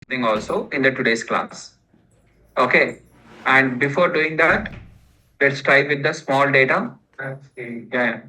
thing also in the today's class. Okay. And before doing that, let's try with the small data. Okay. Yeah.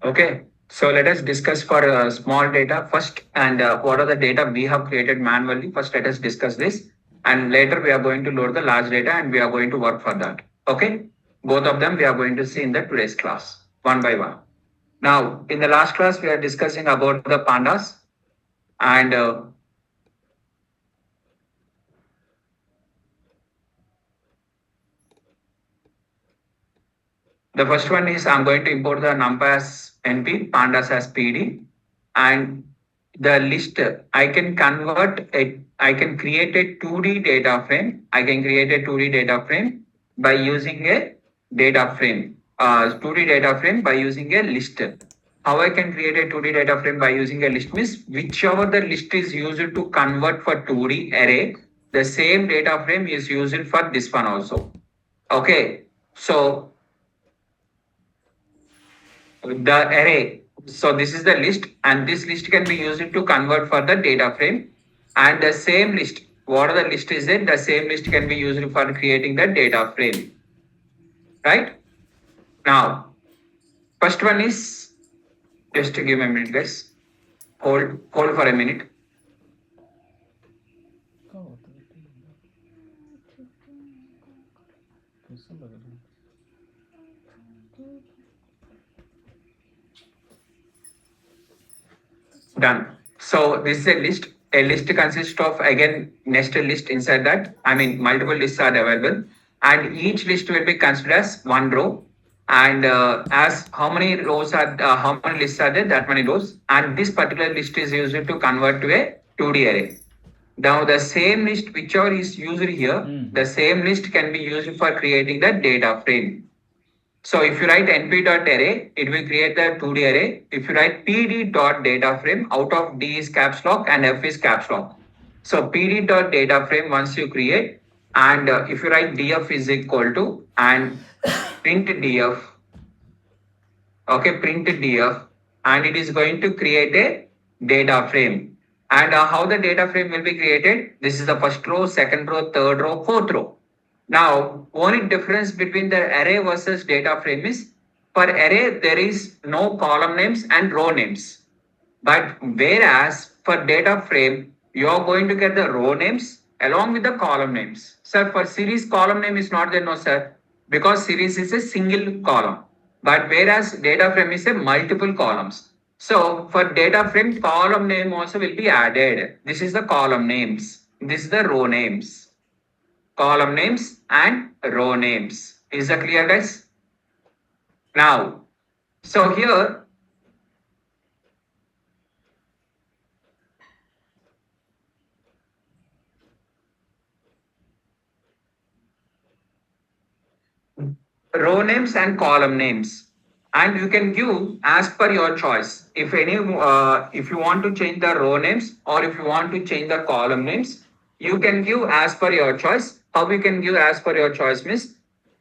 Okay. So let us discuss for small data first and what are the data we have created manually. First, let us discuss this. And later we are going to load the large data and we are going to work for that. Okay. Both of them we are going to see in the today's class one by one. Now, in the last class, we are discussing about the pandas and the first one is I'm going to import the numpy as NP, pandas as PD, and the list I can convert it. I can create a 2D data frame. I can create a 2D data frame by using a data frame. 2D data frame by using a list. How I can create a 2D data frame by using a list means whichever the list is used to convert for 2D array, the same data frame is used for this one also. Okay, so the array. So this is the list, and this list can be used to convert for the data frame. And the same list, whatever the list is there, the same list can be used for creating the data frame. Right? Now, first one is just to give me a minute, guys. Hold for a minute. Done. So this is a list. A list consists of again nested list inside that. I mean multiple lists are available, and each list will be considered as one row. And as how many rows are how many lists are there, that many rows. And this particular list is used to convert to a 2D array. Now the same list whichever is used here, the same list can be used for creating the data frame. So if you write np.array, it will create the 2D array. If you write pd.dataframe, out of D is caps lock and F is caps lock. So pd.dataframe once you create, and if you write df is equal to and print df, okay, print df, and it is going to create a data frame. And how the data frame will be created? This is the first row, second row, third row, fourth row. Now, only difference between the array versus data frame is for array there is no column names and row names. But whereas for data frame, you are going to get the row names along with the column names. Sir, for series column name is not there, no sir, because series is a single column. But whereas data frame is a multiple columns. So for data frame, column name also will be added. This is the column names. This is the row names. Column names and row names. Is that clear, guys? Now, so here, row names and column names, and you can give as per your choice. If you want to change the row names or if you want to change the column names, you can give as per your choice. How you can give as per your choice means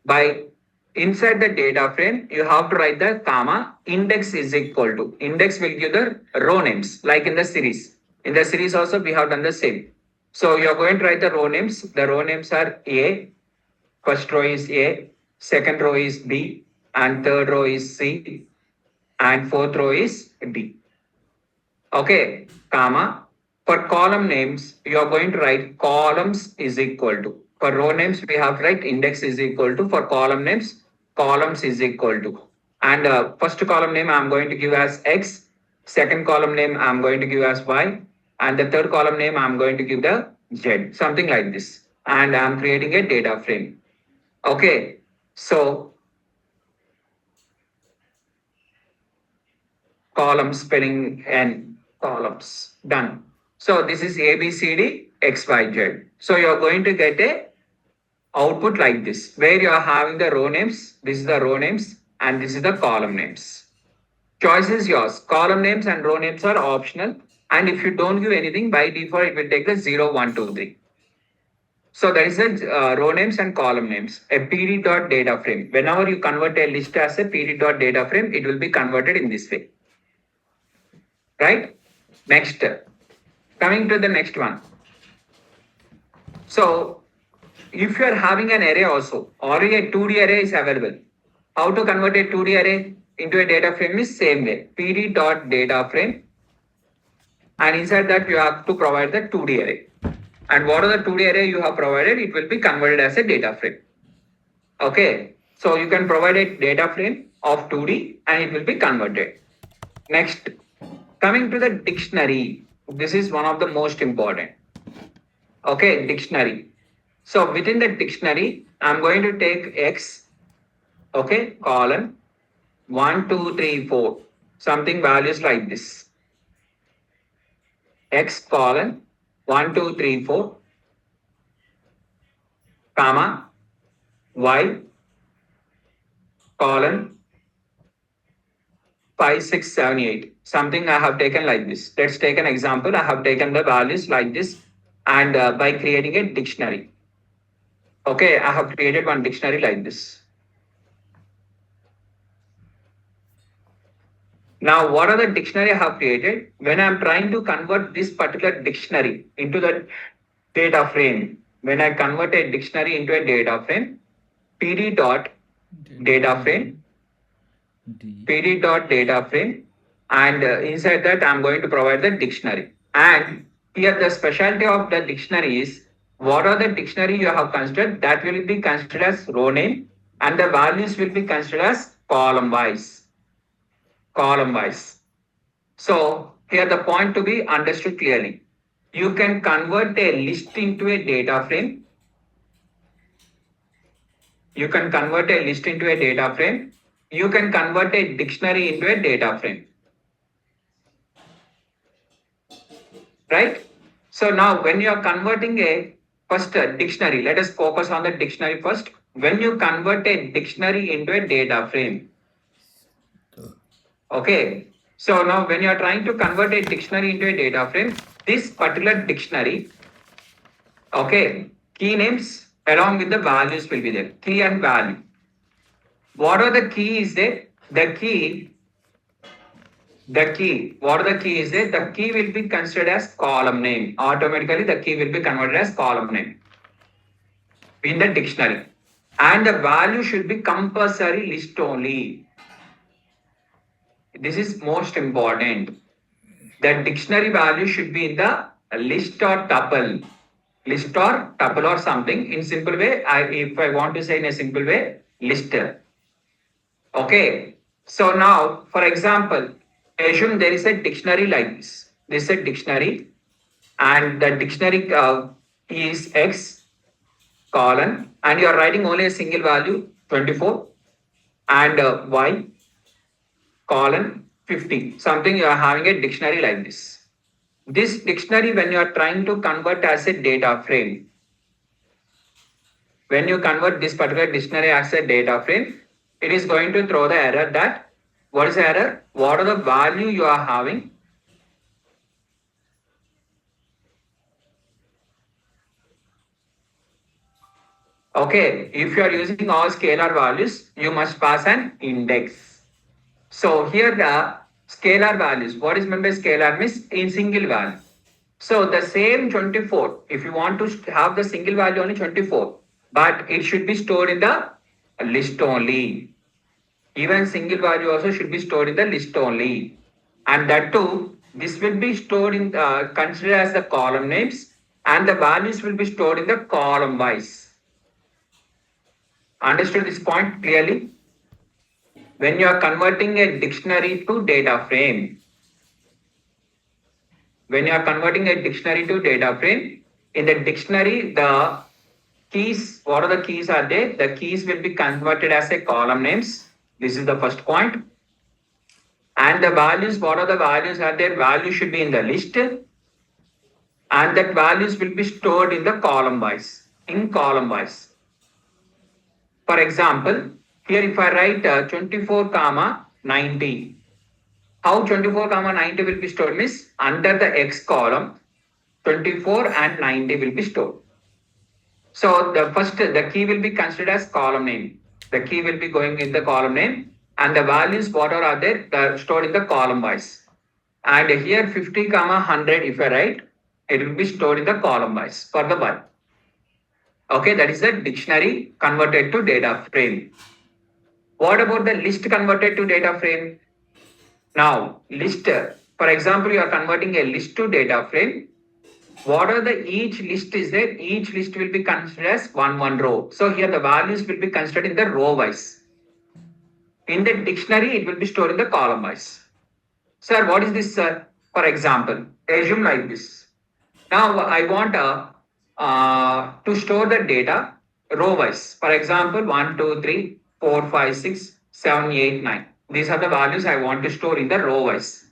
by inside the data frame, you have to write the comma index is equal to. Index will give the row names like in the series. In the series also we have done the same. So you are going to write the row names. The row names are A, first row is A, second row is B, and third row is C, and fourth row is D. Okay, comma. For column names, you are going to write columns is equal to. For row names, we have to write index is equal to. For column names, columns is equal to. And first column name I'm going to give as X, second column name I'm going to give as Y, and the third column name I'm going to give the Z, something like this. And I'm creating a data frame. Okay, so columns spelling and columns. Done. So this is A, B, C, D, X, Y, Z. So you are going to get a output like this, where you are having the row names. This is the row names and this is the column names. Choice is yours. Column names and row names are optional. And if you don't give anything, by default, it will take the 0, 1, 2, 3. So that is the row names and column names. A PD dot data frame. Whenever you convert a list as a PD dot data frame, it will be converted in this way. Right? Next. Coming to the next one. So if you are having an array also, already a 2D array is available. How to convert a 2D array into a data frame is same way. PD dot data frame. And inside that you have to provide the 2D array. And whatever the 2D array you have provided, it will be converted as a data frame. Okay. So you can provide a data frame of 2D and it will be converted. Next, coming to the dictionary. This is one of the most important. Okay, dictionary. So within the dictionary, I'm going to take X, okay, colon, 1, 2, 3, 4, something values like this. X colon, 1, 2, 3, 4, comma, Y, colon, 5, 6, 7, 8. Something I have taken like this. Let's take an example. I have taken the values like this and by creating a dictionary. Okay, I have created one dictionary like this. Now, what are the dictionary I have created? When I am trying to convert this particular dictionary into the data frame, when I convert a dictionary into a data frame, PD dot data frame, PD dot data frame, and inside that I'm going to provide the dictionary. And here the specialty of the dictionary is what are the dictionary you have considered, that will be considered as row name and the values will be considered as column wise. Column wise. So here the point to be understood clearly. You can convert a list into a data frame. You can convert a list into a data frame. You can convert a dictionary into a data frame. Right? So now when you are converting a first dictionary, let us focus on the dictionary first. When you convert a dictionary into a data frame, okay. So now when you are trying to convert a dictionary into a data frame, this particular dictionary, okay, key names along with the values will be there. Key and value. What are the key is there? The key, what are the key is there? The key will be considered as column name. Automatically the key will be converted as column name in the dictionary. And the value should be compulsory list only. This is most important. The dictionary value should be in the list or tuple. List or tuple or something. In simple way, if I want to say in a simple way, list. Okay. So now, for example, assume there is a dictionary like this. This is a dictionary and the dictionary is X colon and you are writing only a single value 24 and Y colon 50. Something you are having a dictionary like this. This dictionary when you are trying to convert as a data frame, when you convert this particular dictionary as a data frame, it is going to throw the error that, what is the error? What are the value you are having? Okay, if you are using all scalar values, you must pass an index. So here the scalar values, what is meant by scalar means in single value. So the same 24, if you want to have the single value only 24, but it should be stored in the list only. Even single value also should be stored in the list only. And that too, this will be stored in, considered as the column names and the values will be stored in the column wise. Understood this point clearly? When you are converting a dictionary to data frame, when you are converting a dictionary to data frame, in the dictionary, the keys, what are the keys are there? The keys will be converted as a column names. This is the first point. And the values, what are the values are there? Value should be in the list, and that values will be stored in the column wise, in column wise. For example, here if I write 24 comma 90, how 24 comma 90 will be stored means under the X column, 24 and 90 will be stored. So the key will be considered as column name. The key will be going in the column name, and the values whatever are there, are stored in the column wise. And here 50 comma 100 if I write, it will be stored in the column wise for the one. Okay, that is the dictionary converted to data frame. What about the list converted to data frame? Now, list, for example, you are converting a list to data frame. What are the each list is there? Each list will be considered as one row. So here the values will be considered in the row wise. In the dictionary, it will be stored in the column wise. Sir, what is this, sir? For example, assume like this. Now I want to store the data row wise. For example, 1, 2, 3, 4, 5, 6, 7, 8, 9. These are the values I want to store in the row wise.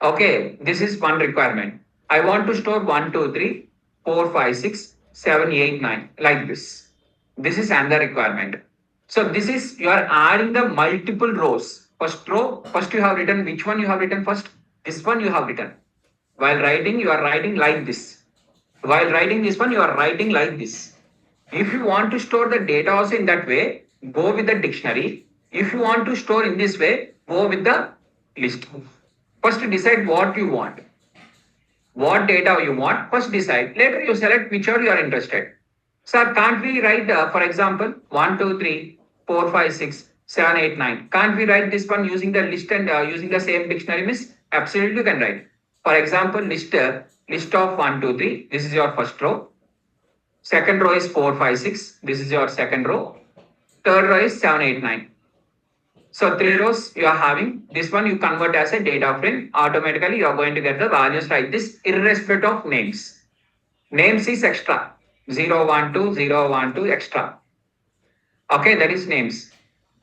Okay, this is one requirement. I want to store 1, 2, 3, 4, 5, 6, 7, 8, 9 like this. This is another requirement. So this is you are adding the multiple rows. First row, first you have written which one you have written first. This one you have written. While writing, you are writing like this. While writing this one, you are writing like this. If you want to store the data also in that way, go with the dictionary. If you want to store in this way, go with the list. First decide what you want. What data you want, first decide. Later you select whichever you are interested. Sir, can't we write, for example, 1, 2, 3, 4, 5, 6, 7, 8, 9. Can't we write this one using the list and using the same dictionary, miss? Absolutely you can write. For example, list of 1, 2, 3. This is your first row. Second row is 4, 5, 6. This is your second row. Third row is 7, 8, 9. So 3 rows you are having. This one you convert as a data frame. Automatically you are going to get the values like this irrespective of names. Names is extra. 0, 1, 2, 0, 1, 2 extra. Okay, that is names.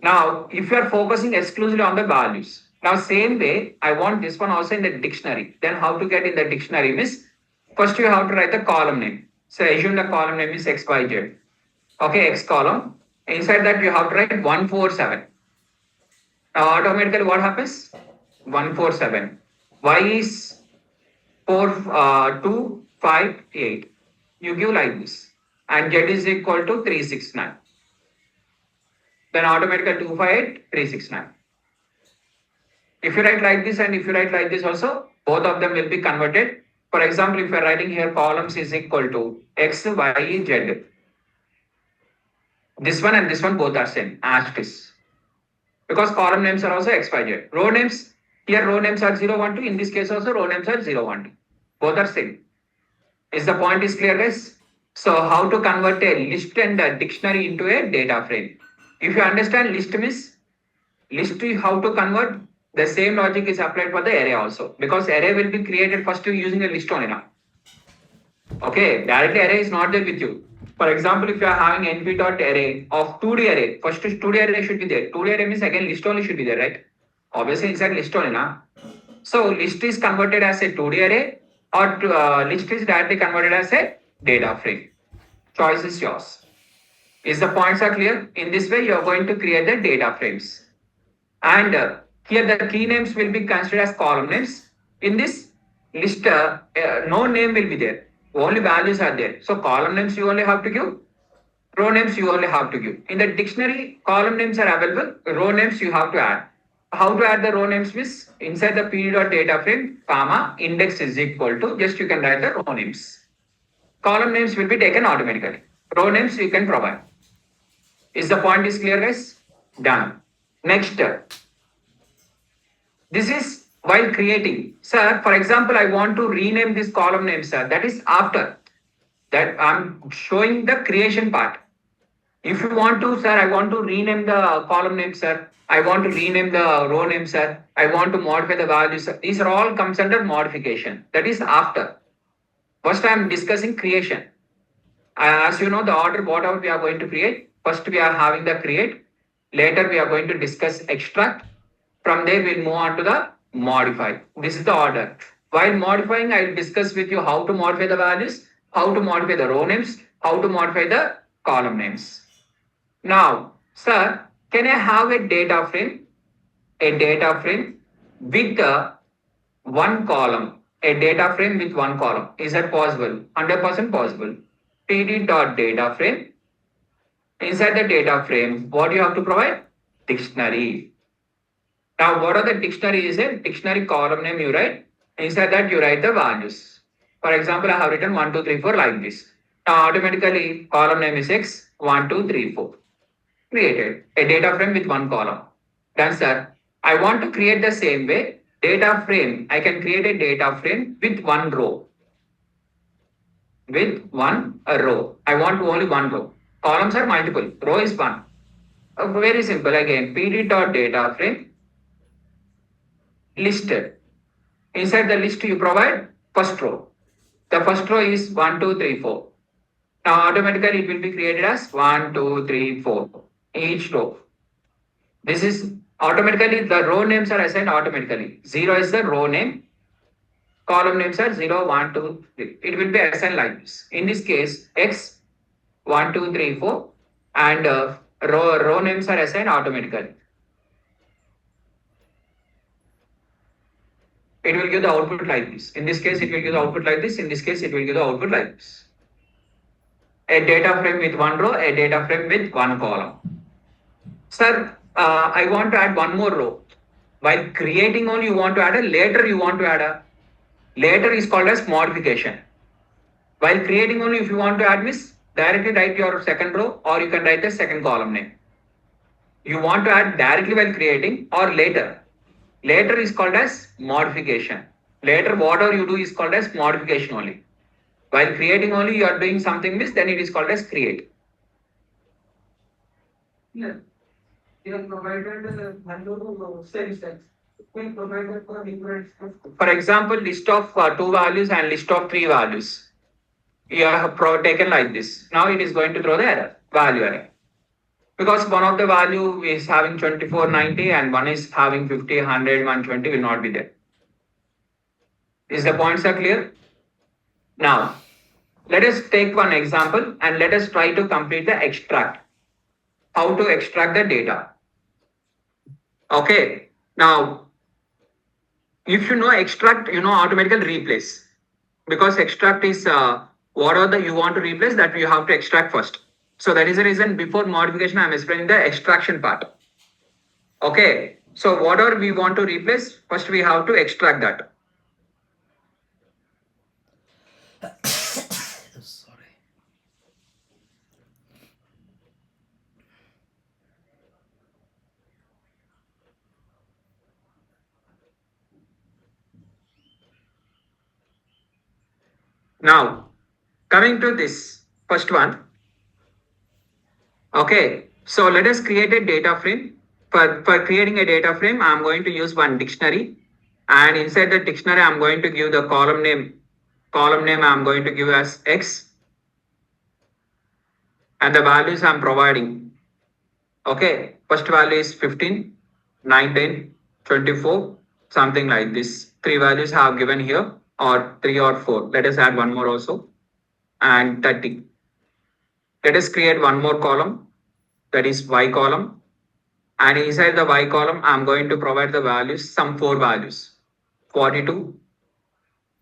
Now, if you are focusing exclusively on the values. Now, same way, I want this one also in the dictionary. Then how to get in the dictionary is, first you have to write the column name. So assume the column name is X, Y, Z. Okay, X column. Inside that you have to write 147. Now automatically what happens? 147. Y is 2, 5, 8. You give like this. And Z is equal to 369. Then automatically 258, 369. If you write like this and if you write like this also, both of them will be converted. For example, if you are writing here columns is equal to X, Y, Z. This one and this one both are same as it is. Because column names are also X, Y, Z. Row names, here row names are 0, 1, 2. In this case also row names are 0, 1, 2. Both are same. Is the point is clear, guys? So how to convert a list and a dictionary into a data frame? If you understand list means, list to how to convert, the same logic is applied for the array also. Because array will be created first using a list only now. Okay, directly array is not there with you. For example, if you are having np.array of 2D array, first 2D array should be there. 2D array means again list only should be there, right? Obviously inside list only now. So list is converted as a 2D array or list is directly converted as a data frame. Choice is yours. Is the points are clear? In this way, you are going to create the data frames. And here the key names will be considered as column names. In this list, no name will be there. Only values are there. So column names you only have to give. Row names you only have to give. In the dictionary, column names are available. Row names you have to add. How to add the row names is inside the p.data frame, comma, index is equal to, just you can write the row names. Column names will be taken automatically. Row names you can provide. Is the point is clear, guys? Done. Next. This is while creating. Sir, for example, I want to rename this column name, sir. That is after. That I'm showing the creation part. If you want to, sir, I want to rename the column name, sir. I want to rename the row name, sir. I want to modify the values. Sir. These are all comes under modification. That is after. First, I am discussing creation. As you know, the order whatever we are going to create. First, we are having the create. Later, we are going to discuss extract. From there, we'll move on to the modify. This is the order. While modifying, I will discuss with you how to modify the values, how to modify the row names, how to modify the column names. Now, sir, can I have a data frame? A data frame with one column. A data frame with one column. Is that possible? 100% possible. PD dot data frame. Inside the data frame, what do you have to provide? Dictionary. Now, what are the dictionary is a dictionary column name you write. Inside that, you write the values. For example, I have written 1, 2, 3, 4 like this. Now, automatically, column name is X, 1, 2, 3, 4. Created a data frame with one column. Done, sir. I want to create the same way. Data frame. I can create a data frame with one row. With one row. I want only one row. Columns are multiple. Row is one. Very simple again. PD dot data frame listed. Inside the list you provide first row. The first row is 1, 2, 3, 4. Now automatically it will be created as 1, 2, 3, 4. Each row. This is automatically the row names are assigned automatically. 0 is the row name. Column names are 0, 1, 2, 3. It will be assigned like this. In this case, X 1, 2, 3, 4, and row names are assigned automatically. It will give the output like this. In this case, it will give the output like this. In this case, it will give the output like this. A data frame with one row, a data frame with one column. Sir, I want to add one more row. While creating only, you want to add a later, you want to add a later is called as modification. While creating only, if you want to add this, directly write your second row or you can write the second column name. You want to add directly while creating or later. Later is called as modification. Later, whatever you do is called as modification only. While creating only, you are doing something this, then it is called as create. Yeah. You have provided the same steps. For example, list of 2 values and list of 3 values. You have taken like this. Now it is going to throw the error, value error. Because one of the value is having 2490 and one is having 50, 100, 120 will not be there. Is the points are clear? Now, let us take one example and let us try to complete the extract. How to extract the data. Okay. Now, if you know extract, you know automatically replace. Because extract is whatever you want to replace that you have to extract first. So that is the reason before modification I am explaining the extraction part. Okay. So whatever we want to replace, first we have to extract that. Sorry. Now, coming to this first one. Okay, so let us create a data frame. For creating a data frame, I'm going to use one dictionary. And inside the dictionary, I'm going to give the column name. Column name I'm going to give as X. And the values I'm providing. Okay, first value is 15, 19, 24, something like this. 3 values I have given here, or 3 or 4. Let us add one more also. And 30. Let us create one more column, that is Y column. And inside the Y column, I'm going to provide the values, some 4 values, 42,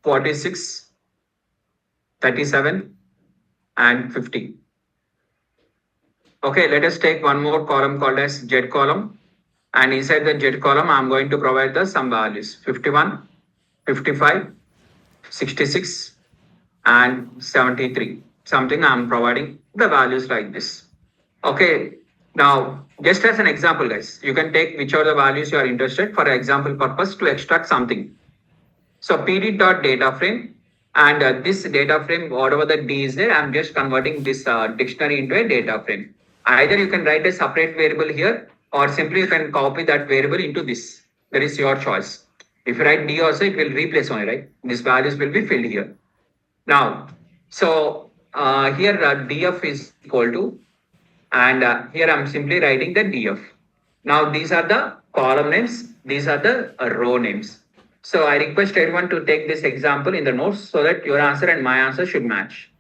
46, 37, and 50. Okay, let us take one more column called as Z column. And inside the Z column, I'm going to provide the some values, 51, 55, 66, and 73. Something I'm providing the values like this. Okay, now just as an example, guys, you can take which are the values you are interested for example purpose to extract something. So PD dot data frame, and this data frame, whatever the D is there, I'm just converting this dictionary into a data frame. Either you can write a separate variable here, or simply you can copy that variable into this. That is your choice. If you write D also, it will replace only, right? These values will be filled here. Now, so here DF is equal to, and here I'm simply writing the DF. Now these are the column names, these are the row names. So I request everyone to take this example in the notes so that your answer and my answer should match.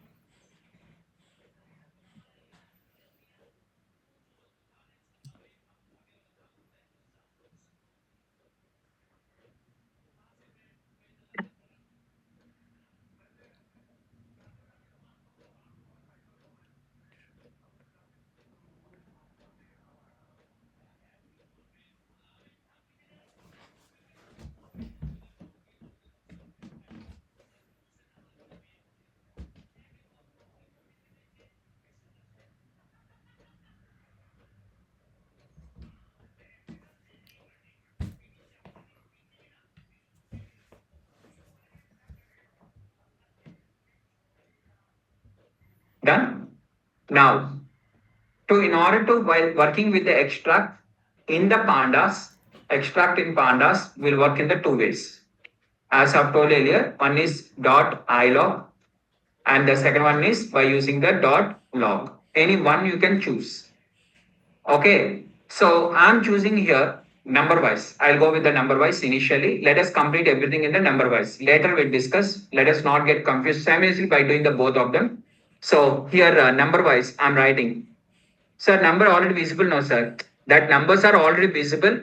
Done? Now, in order to, while working with the extract in the pandas, extract in pandas will work in the two ways. As I've told earlier, one is dot ilog and the second one is by using the dot log. Any one you can choose. Okay, so I'm choosing here number wise. I'll go with the number wise initially. Let us complete everything in the number wise. Later we'll discuss. Let us not get confused simultaneously by doing the both of them. So here number wise, I'm writing. Sir, number already visible? No, sir. That numbers are already visible.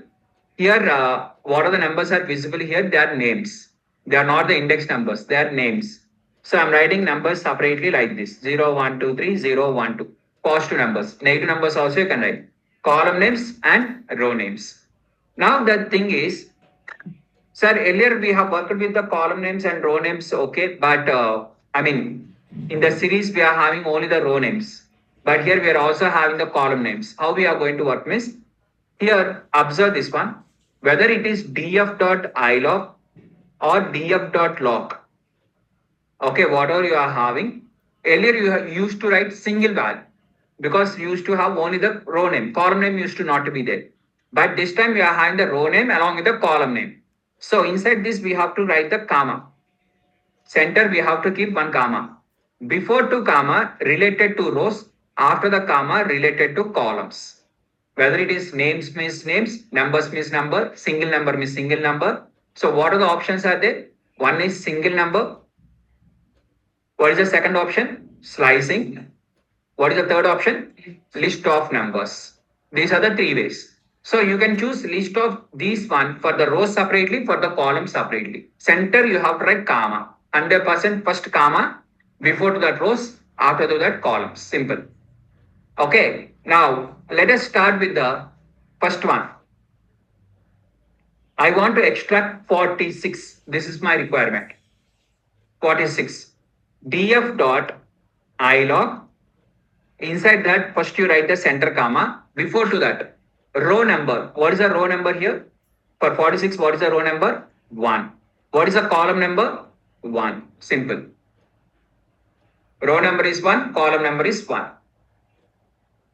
Here, what are the numbers are visible here? They are names. They are not the index numbers. They are names. So I'm writing numbers separately like this: 0, 1, 2, 3, 0, 1, 2. Positive numbers. Negative numbers also you can write. Column names and row names. Now the thing is, sir, earlier we have worked with the column names and row names, okay, but I mean, in the series we are having only the row names, but here we are also having the column names. How we are going to work means, here observe this one, whether it is df.ilog or df.log, okay, whatever you are having. Earlier used to write single value because you used to have only the row name, column name used to not to be there. But this time we are having the row name along with the column name. So inside this we have to write the comma. Center we have to keep one comma. Before two comma related to rows, after the comma related to columns. Whether it is names means names, numbers means number, single number means single number. So what are the options are there? One is single number. What is the second option? Slicing. What is the third option? List of numbers. These are the three ways. So you can choose list of these one for the rows separately, for the columns separately. Center you have to write comma. 100% first comma, before to that rows, after to that columns. Simple. Okay. Now let us start with the first one. I want to extract 46. This is my requirement. 46. df dot ilog. Inside that, first you write the center comma. Before to that, row number. What is the row number here? For 46, what is the row number? 1. What is the column number? 1. Simple. Row number is 1, column number is 1.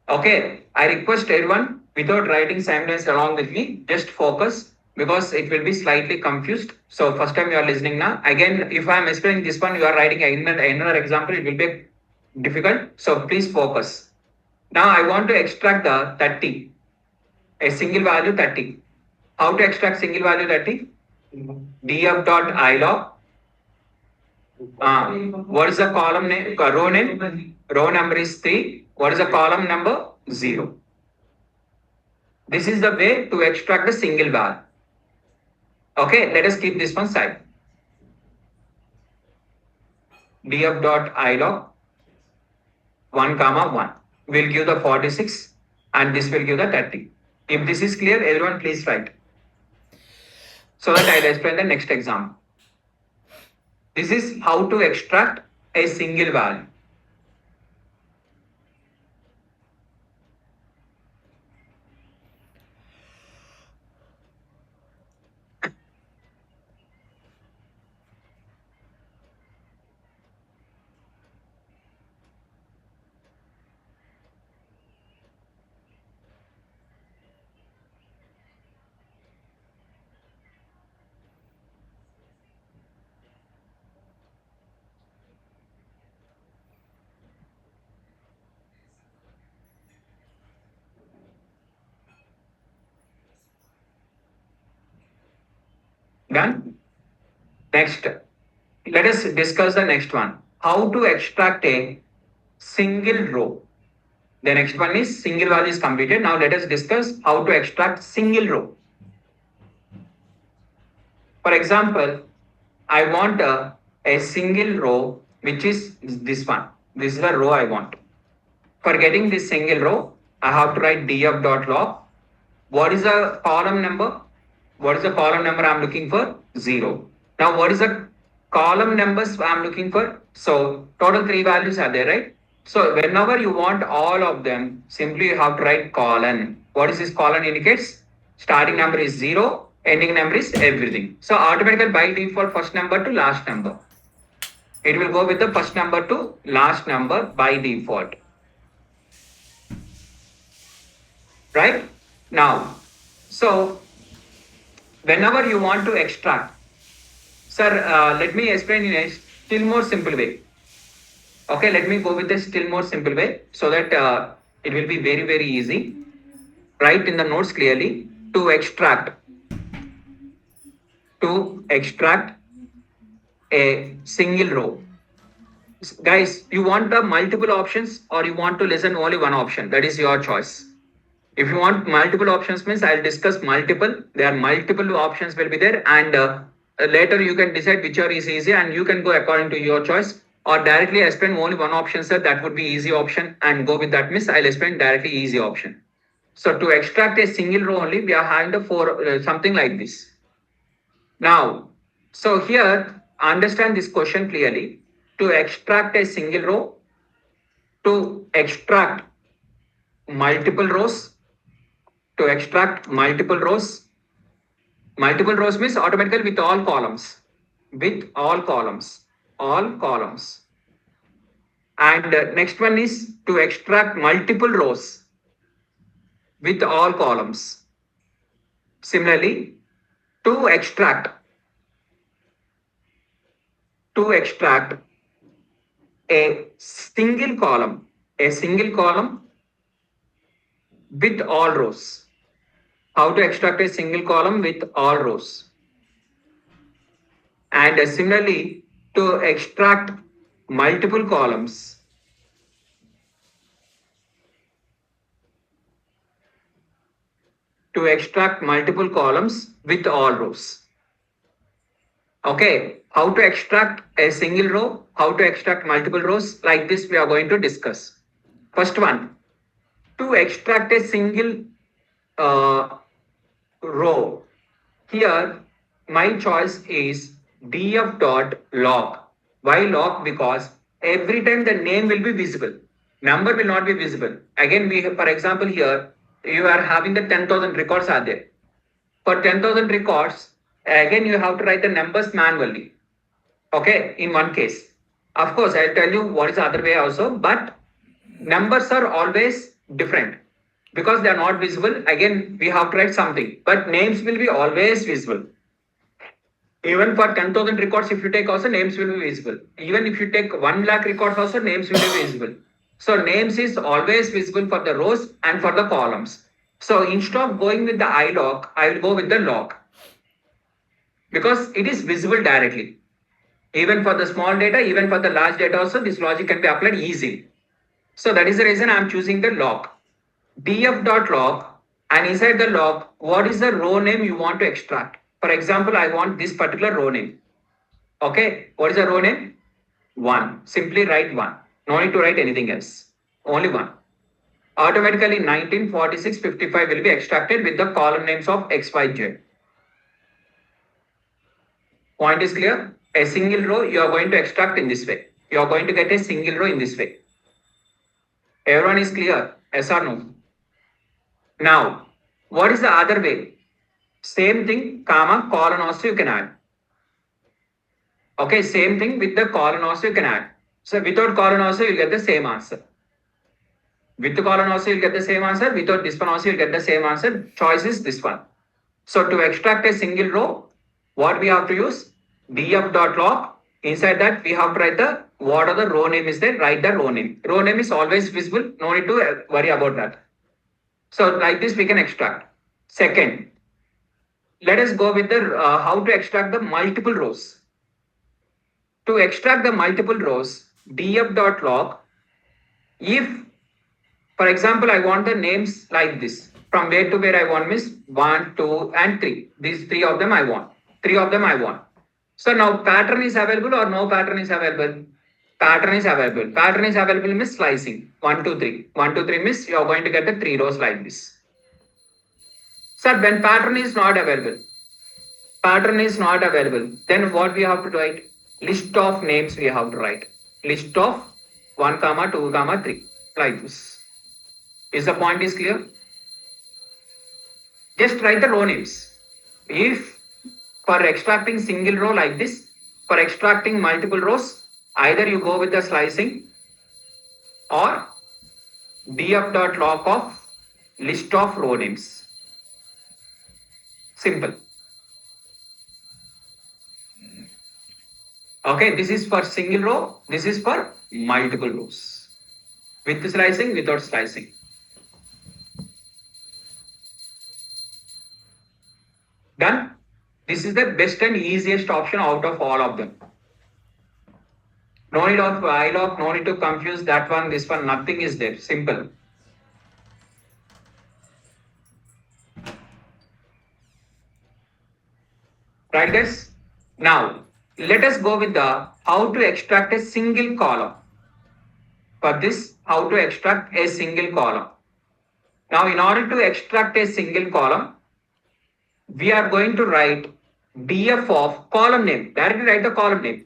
Okay, I request everyone without writing simultaneously along with me, just focus because it will be slightly confused. So first time you are listening now. Again, if I am explaining this one, you are writing another example, it will be difficult. So please focus. Now I want to extract the 30, a single value 30. How to extract single value 30? df.ilog. What is the column name? Row name? Row number is 3. What is the column number? 0. This is the way to extract the single value. Okay, let us keep this one side. df.ilog 1 comma 1 will give the 46 and this will give the 30. If this is clear, everyone please write. So that I'll explain the next example. This is how to extract a single value. Done? Next, let us discuss the next one. How to extract a single row. The next one is single value is completed. Now let us discuss how to extract single row. For example, I want a single row, which is this one. This is the row I want. For getting this single row, I have to write df.log. What is the column number? What is the column number I'm looking for? 0. Now, what is the column numbers I'm looking for? So, total 3 values are there, right? So, whenever you want all of them, simply you have to write colon. What is this colon indicates? Starting number is 0, ending number is everything. So, automatically by default, first number to last number. It will go with the first number to last number by default. Right? Now, so whenever you want to extract, sir, let me explain in a still more simple way. Okay, let me go with a still more simple way so that it will be very, very easy. Write in the notes clearly to extract a single row. Guys, you want the multiple options or you want to listen only one option? That is your choice. If you want multiple options means I'll discuss multiple. There are multiple options will be there, and later you can decide which are is easy and you can go according to your choice, or directly explain only one option, sir. That would be easy option and go with that means I'll explain directly easy option. So to extract a single row only, we are having the something like this. Now, so here understand this question clearly. To extract a single row, to extract multiple rows, to extract multiple rows. Multiple rows means automatically with all columns. With all columns. All columns. And next one is to extract multiple rows with all columns. Similarly, to extract a single column with all rows. How to extract a single column with all rows. And similarly, to extract multiple columns with all rows. Okay, how to extract a single row, how to extract multiple rows, like this we are going to discuss. First one, to extract a single row. Here, my choice is df.log. Why log? Because every time the name will be visible. Number will not be visible. Again, we have, for example, here, you are having the 10,000 records are there. For 10,000 records, again, you have to write the numbers manually. Okay, in one case. Of course, I'll tell you what is the other way also, but numbers are always different because they are not visible. Again, we have to write something, but names will be always visible. Even for 10,000 records, if you take also, names will be visible. Even if you take 1 lakh records also, names will be visible. So names is always visible for the rows and for the columns. So instead of going with the ilog, I will go with the log because it is visible directly. Even for the small data, even for the large data also, this logic can be applied easily. So that is the reason I am choosing the log. df.log, and inside the log, what is the row name you want to extract? For example, I want this particular row name. Okay, what is the row name? 1. Simply write 1. No need to write anything else. Only 1. Automatically 19, 46, 55 will be extracted with the column names of X, Y, Z. Point is clear? A single row you are going to extract in this way. You are going to get a single row in this way. Everyone is clear? Yes or no? Now, what is the other way? Same thing, comma, colon also you can add. Okay, same thing with the colon also you can add. So without colon also you'll get the same answer. With the colon also you'll get the same answer. Without this one also you'll get the same answer. Choice is this one. So to extract a single row, what we have to use? df.log. Inside that we have to write the what are the row name is there. Write the row name. Row name is always visible. No need to worry about that. So like this we can extract. Second, let us go with the how to extract the multiple rows. To extract the multiple rows, df.log, if, for example, I want the names like this, from where to where I want means 1, 2, and 3. These three of them I want. Three of them I want. So now pattern is available or no pattern is available? Pattern is available. Pattern is available means slicing. 1, 2, 3. 1, 2, 3 means you are going to get the 3 rows like this. So when pattern is not available, then what we have to write? List of names we have to write. List of 1, 2, 3 like this. Is the point is clear? Just write the row names. If for extracting single row like this, for extracting multiple rows, either you go with the slicing or df.log of list of row names. Simple. Okay, this is for single row, this is for multiple rows. With slicing, without slicing. Done? This is the best and easiest option out of all of them. No need of ilog, no need to confuse that one, this one, nothing is there. Simple. Right guys? Now, let us go with the how to extract a single column. For this, how to extract a single column. Now, in order to extract a single column, we are going to write df of column name. Directly write the column name.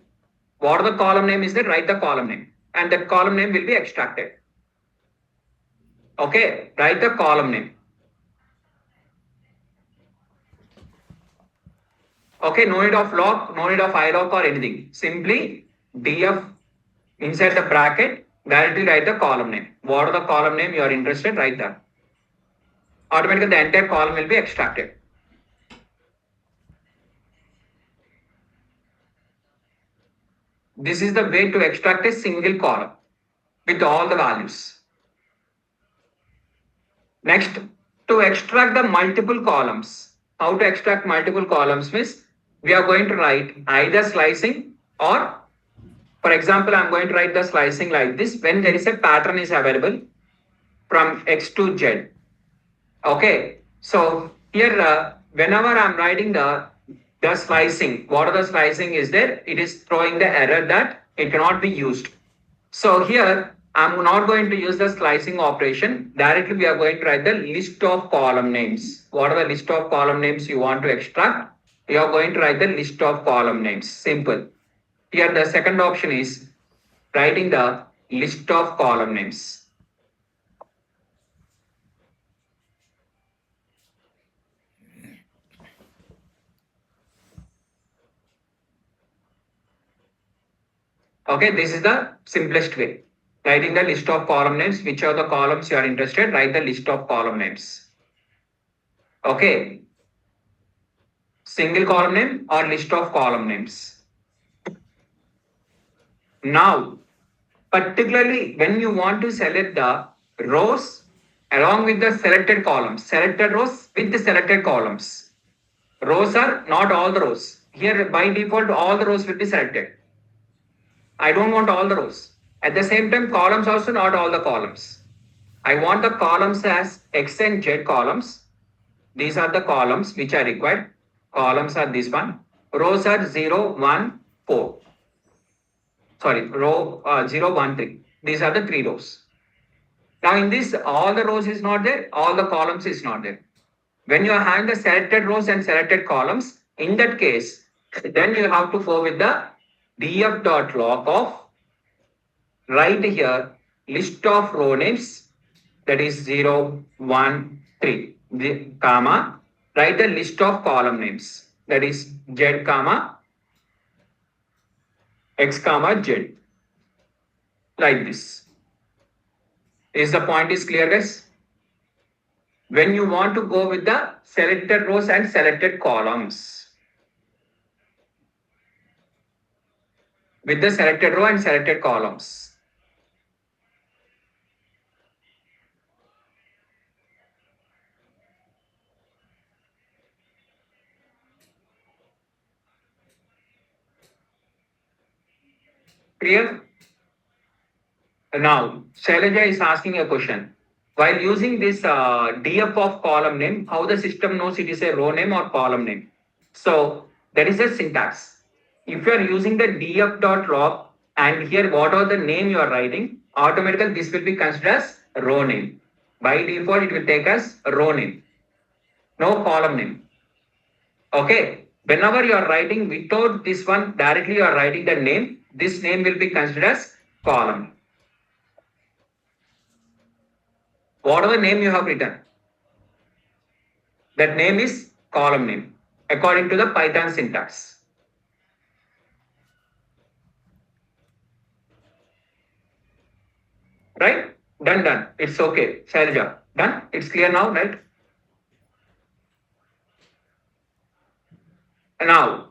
What the column name is there, write the column name. And that column name will be extracted. Okay, write the column name. Okay, no need of log, no need of ilog or anything. Simply df inside the bracket, directly write the column name. What the column name you are interested, write that. Automatically the entire column will be extracted. This is the way to extract a single column with all the values. Next, to extract the multiple columns. How to extract multiple columns means we are going to write either slicing or, for example, I'm going to write the slicing like this when there is a pattern is available from X to Z. Okay, so here whenever I'm writing the slicing, what are the slicing is there? It is throwing the error that it cannot be used. So here I'm not going to use the slicing operation. Directly we are going to write the list of column names. What are the list of column names you want to extract? You are going to write the list of column names. Simple. Here the second option is writing the list of column names. Okay, this is the simplest way. Writing the list of column names, which are the columns you are interested, write the list of column names. Okay. Single column name or list of column names. Now, particularly when you want to select the rows along with the selected columns, selected rows with the selected columns. Rows are not all the rows. Here by default, all the rows will be selected. I don't want all the rows. At the same time, columns also not all the columns. I want the columns as X and Z columns. These are the columns which are required. Columns are this one. Rows are 0, 1, 4. Sorry, row 0, 1, 3. These are the 3 rows. Now in this, all the rows is not there, all the columns is not there. When you are having the selected rows and selected columns, in that case, then you have to go with the df.log of right here list of row names, that is 0, 1, 3, comma, write the list of column names, that is Z comma X comma Z, like this. Is the point is clear guys? When you want to go with the selected rows and selected columns, with the selected row and selected columns. Clear? Now, Shailaja is asking a question. While using this df of column name, how the system knows it is a row name or column name? So that is a syntax. If you are using the df.log and here whatever the name you are writing, automatically this will be considered as row name. By default, it will take as row name, no column name. Okay. Whenever you are writing without this one, directly you are writing the name, this name will be considered as column. Whatever name you have written, that name is column name according to the Python syntax. Right? Done. It's okay. Shailaja. Done? It's clear now, right? Now,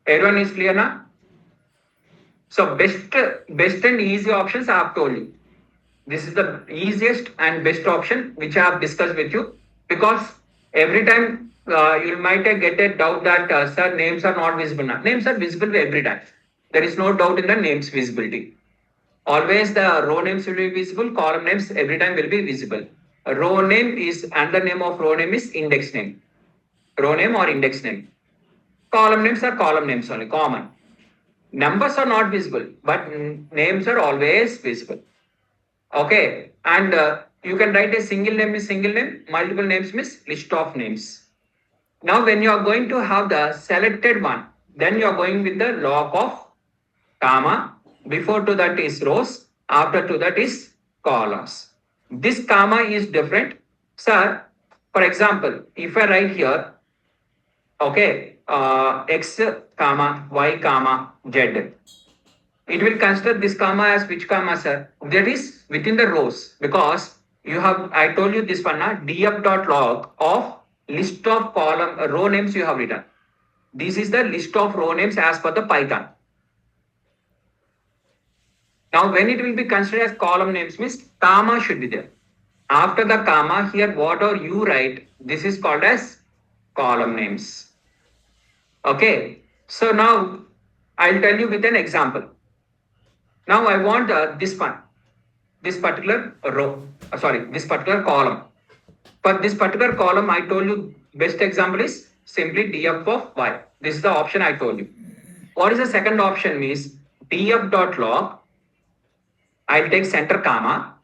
everyone is clear now? So best and easy options I have told you. This is the easiest and best option which I have discussed with you, because every time you might get a doubt that sir, names are not visible now. Names are visible every time. There is no doubt in the names visibility. Always the row names will be visible, column names every time will be visible. A row name is, and the name of row name is index name. Row name or index name. Column names are column names only, common. Numbers are not visible, but names are always visible. Okay, and you can write a single name is single name, multiple names means list of names. Now, when you are going to have the selected one, then you are going with the log of comma. Before to that is rows, after to that is columns. This comma is different. Sir, for example, if I write here, okay, x comma y comma z, it will consider this comma as which comma, sir? That is within the rows, because you have, I told you this one, df.log of list of column row names you have written. This is the list of row names as per the Python. Now, when it will be considered as column names means comma should be there. After the comma, here whatever you write, this is called as column names. Okay. So now I'll tell you with an example. Now I want this one, this particular row, this particular column. For this particular column, I told you best example is simply df of y. This is the option I told you. What is the second option means df.log. I'll take center comma.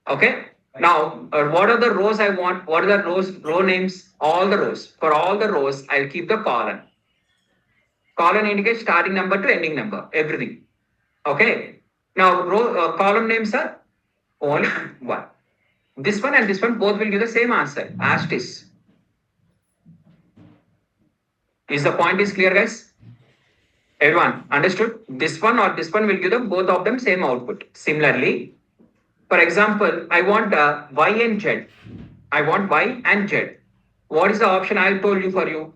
Okay. Now, what are the rows I want? What are the row names? All the rows. For all the rows, I'll keep the colon. Colon indicates starting number to ending number, everything. Okay. Now, column names are only one. This one and this one both will give the same answer, as it is. Is the point is clear, guys? Everyone understood? This one or this one will give the both of them same output. Similarly, for example, I want y and z. I want y and z. What is the option I told you for you?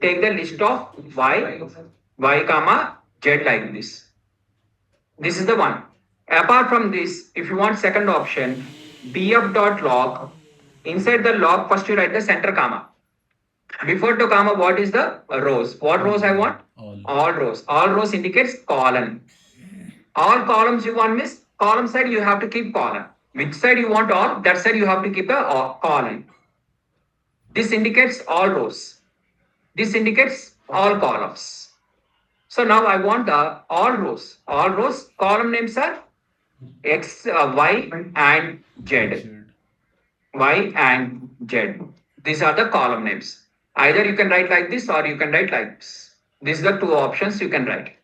Take the list of y comma z like this. This is the one. Apart from this, if you want second option, df.log. Inside the log, first you write the center comma. Before to comma, what is the rows? What rows I want? All rows. All rows indicates column. All columns you want means column side you have to keep column. Which side you want all, that side you have to keep a column. This indicates all rows. This indicates all columns. So now I want all rows. All rows, column names are X, Y and Z. Y and Z. These are the column names. Either you can write like this or you can write like this. These are the two options you can write.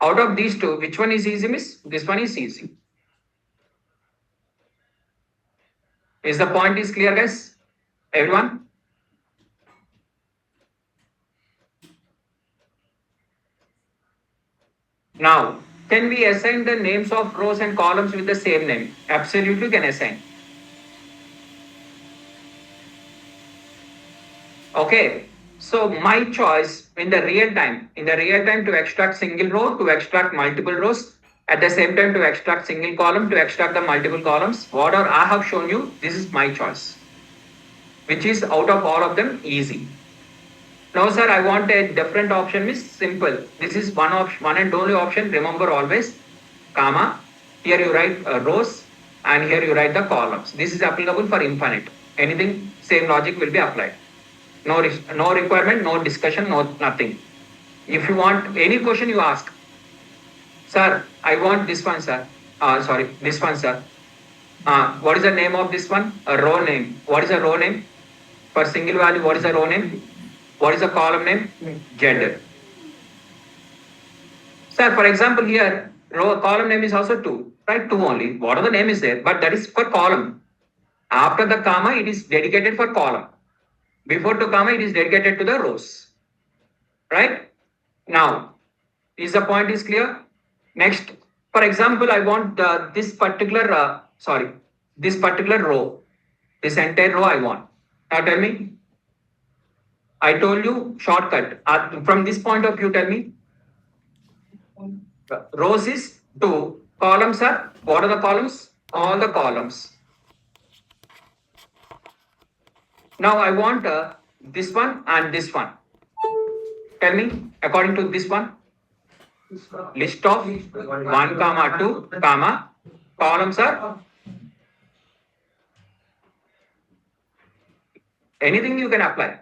Out of these two, which one is easy, miss? This one is easy. Is the point is clear, guys? Everyone? Now, can we assign the names of rows and columns with the same name? Absolutely can assign. Okay, so my choice in the real time to extract single row, to extract multiple rows, at the same time to extract single column, to extract the multiple columns, whatever I have shown you, this is my choice, which is out of all of them easy. No, sir, I want a different option. Means simple. This is one option, one and only option. Remember always, comma. Here you write rows, and here you write the columns. This is applicable for infinite. Anything, same logic will be applied. No requirement, no discussion, no nothing. If you want any question, you ask. Sir, I want this one, sir. Sorry, this one, sir. What is the name of this one? A row name. What is a row name? For single value, what is a row name? What is the column name? Gender. Sir, for example, here, row column name is also 2, right? 2 only. What are the name is there? But that is for column. After the comma, it is dedicated for column. Before the comma, it is dedicated to the rows. Right? Now, is the point is clear? Next, for example, I want this particular, this particular row. This entire row I want. Now tell me. I told you shortcut. From this point of view, tell me. Rows is 2. Columns are, what are the columns? All the columns. Now I want this one and this one. Tell me, according to this one, list of 1, comma 2, comma, columns are anything you can apply.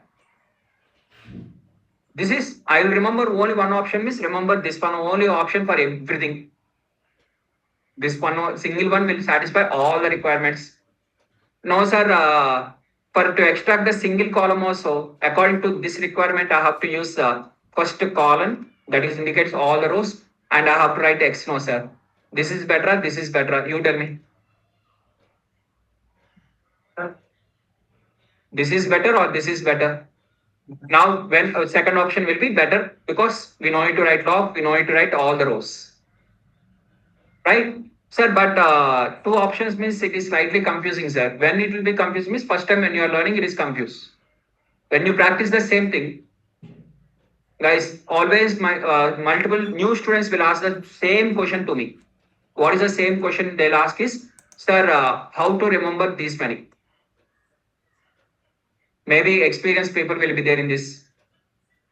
This is, I will remember only one option, means remember this one only option for everything. This one single one will satisfy all the requirements. No, sir, for to extract the single column also, according to this requirement, I have to use first column, that is indicates all the rows, and I have to write X. No, sir. This is better, this is better. You tell me. This is better or this is better? Now, when second option will be better because we know it to write log, we know it to write all the rows. Right? Sir, but 2 options means it is slightly confusing, sir. When it will be confusing means first time when you are learning, it is confused. When you practice the same thing, guys, always my multiple new students will ask the same question to me. What is the same question they'll ask is, sir, how to remember these many? Maybe experienced people will be there in this.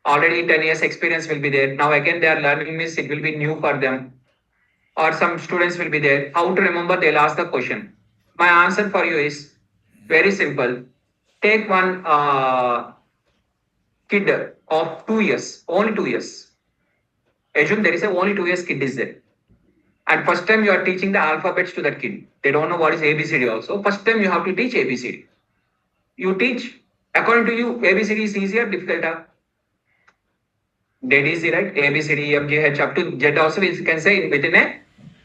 Already 10 years experience will be there. Now again they are learning this, it will be new for them. Or some students will be there. How to remember, they'll ask the question. My answer for you is very simple. Take one kid of 2 years, only 2 years. Assume there is a only 2 years kid is there. And first time you are teaching the alphabets to that kid. They don't know what is ABCD also. First time you have to teach ABCD. You teach, according to you, ABCD is easier, difficult? Dead easy, right? A, B, C, D, E, F, G, H up to Z also we can say within a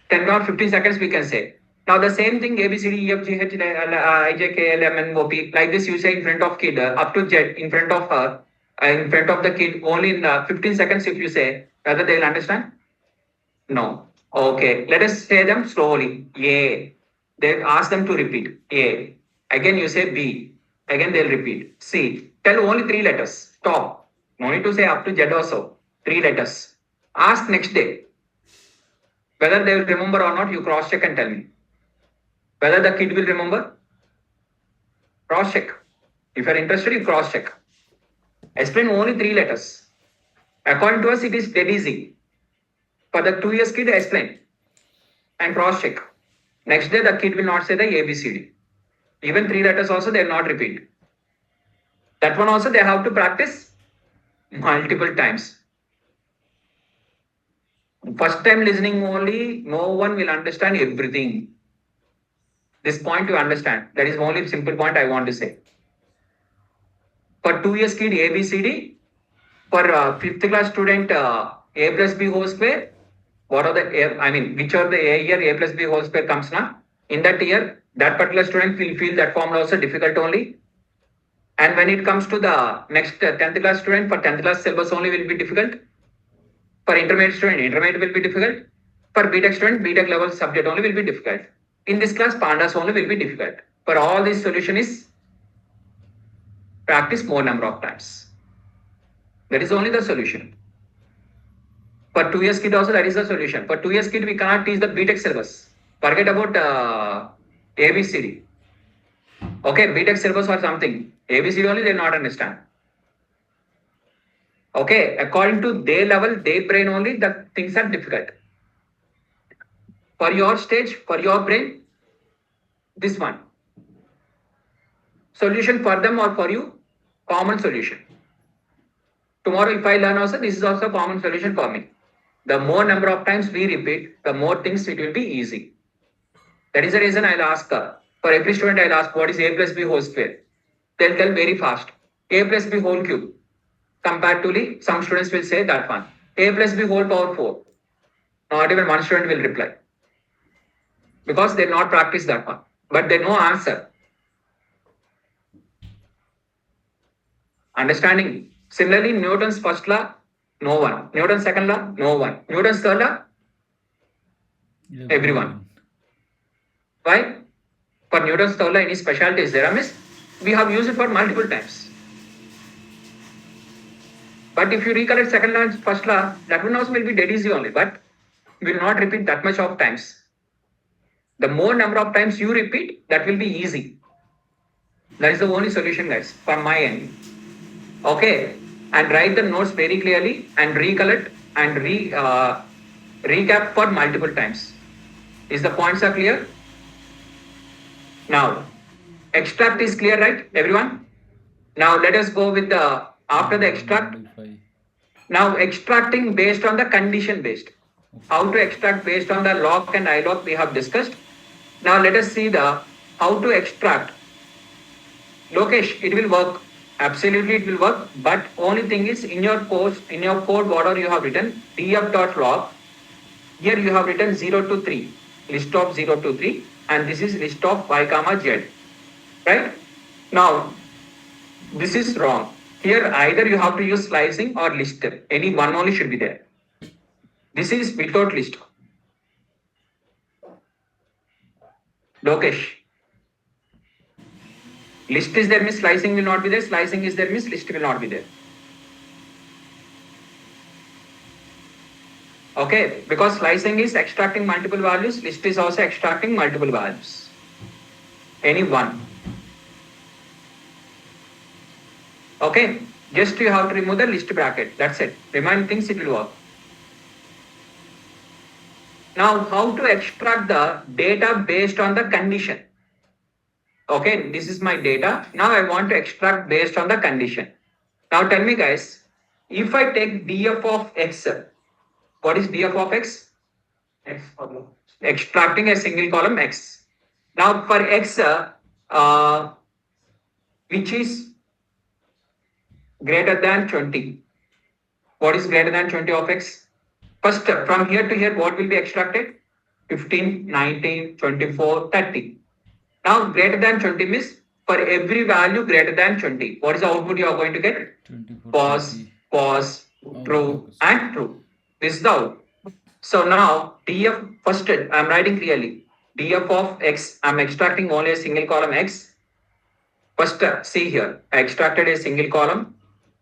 10 or 15 seconds we can say. Now the same thing A, B, C, D, E, F, G, H, I, J, K, L, M, N, O, P. Like this you say in front of kid up to Z in front of her, in front of the kid only in 15 seconds if you say, whether they will understand? No. Okay. Let us say them slowly. A. They ask them to repeat. A. Again you say B. Again they'll repeat. C. Tell only 3 letters. Stop. No need to say up to Z also. 3 letters. Ask next day. Whether they will remember or not, you cross check and tell me. Whether the kid will remember, cross check. If you are interested, you cross check. Explain only 3 letters. According to us, it is dead easy. For the 2 years kid, explain and cross check. Next day, the kid will not say the ABCD. Even 3 letters also, they will not repeat. That one also, they have to practice multiple times. First time listening only, no one will understand everything. This point you understand. That is only simple point I want to say. For 2 years kid ABCD, for 5th class student A plus B whole square, what are the, I mean, which are the A year A plus B whole square comes now? In that year, that particular student will feel that formula also difficult only. And when it comes to the next 10th class student, for 10th class syllabus only will be difficult. For intermediate student, intermediate will be difficult. For BTech student, BTech level subject only will be difficult. In this class, pandas only will be difficult. For all this solution is practice more number of times. That is only the solution. For 2 years kid also, that is the solution. For 2 years kid, we cannot teach the BTech syllabus. Forget about ABCD. Okay, BTech syllabus or something. ABCD only they will not understand. Okay, according to their level, their brain only, the things are difficult. For your stage, for your brain, this one. Solution for them or for you, common solution. Tomorrow, if I learn also, this is also common solution for me. The more number of times we repeat, the more things it will be easy. That is the reason I'll ask, for every student, I'll ask, what is A plus B whole square? They'll tell very fast. A plus B whole cube. Comparatively, some students will say that one. A plus B whole power 4. Not even one student will reply. Because they not practice that one. But they know answer. Understanding. Similarly, Newton's first law, no one. Newton's second law, no one. Newton's third law, everyone. Why? For Newton's third law, any specialty is there? Miss, we have used it for multiple times. But if you recollect second law and first law, that one also will be dead easy only. But we will not repeat that much of times. The more number of times you repeat, that will be easy. That is the only solution, guys, from my end. Okay, and write the notes very clearly and recollect and recap for multiple times. Is the points are clear? Now, extract is clear, right, everyone? Now let us go with the after the extract. Now extracting based on the condition based. How to extract based on the lock and iLock we have discussed. Now let us see the how to extract. Lokesh, it will work. Absolutely it will work. But only thing is in your course, in your code, whatever you have written, df.log, here you have written 0 to 3, list of 0 to 3, and this is list of y comma z. Right? Now, this is wrong. Here either you have to use slicing or list. Any one only should be there. This is without list. Lokesh. List is there means slicing will not be there. Slicing is there means list will not be there. Okay, because slicing is extracting multiple values. List is also extracting multiple values. Any one. Okay, just you have to remove the list bracket. That's it. Remaining things it will work. Now, how to extract the data based on the condition? Okay, this is my data. Now I want to extract based on the condition. Now tell me guys, if I take df of x, what is df of x? X. Extracting a single column x. Now for x, which is greater than 20. What is greater than 20 of x? First, from here to here, what will be extracted? 15, 19, 24, 30. Now, greater than 20 means for every value greater than 20. What is the output you are going to get? Pause, pause, true, and true. This is the output. So now, df, first I am writing clearly. df of x, I am extracting only a single column x. First, see here, I extracted a single column.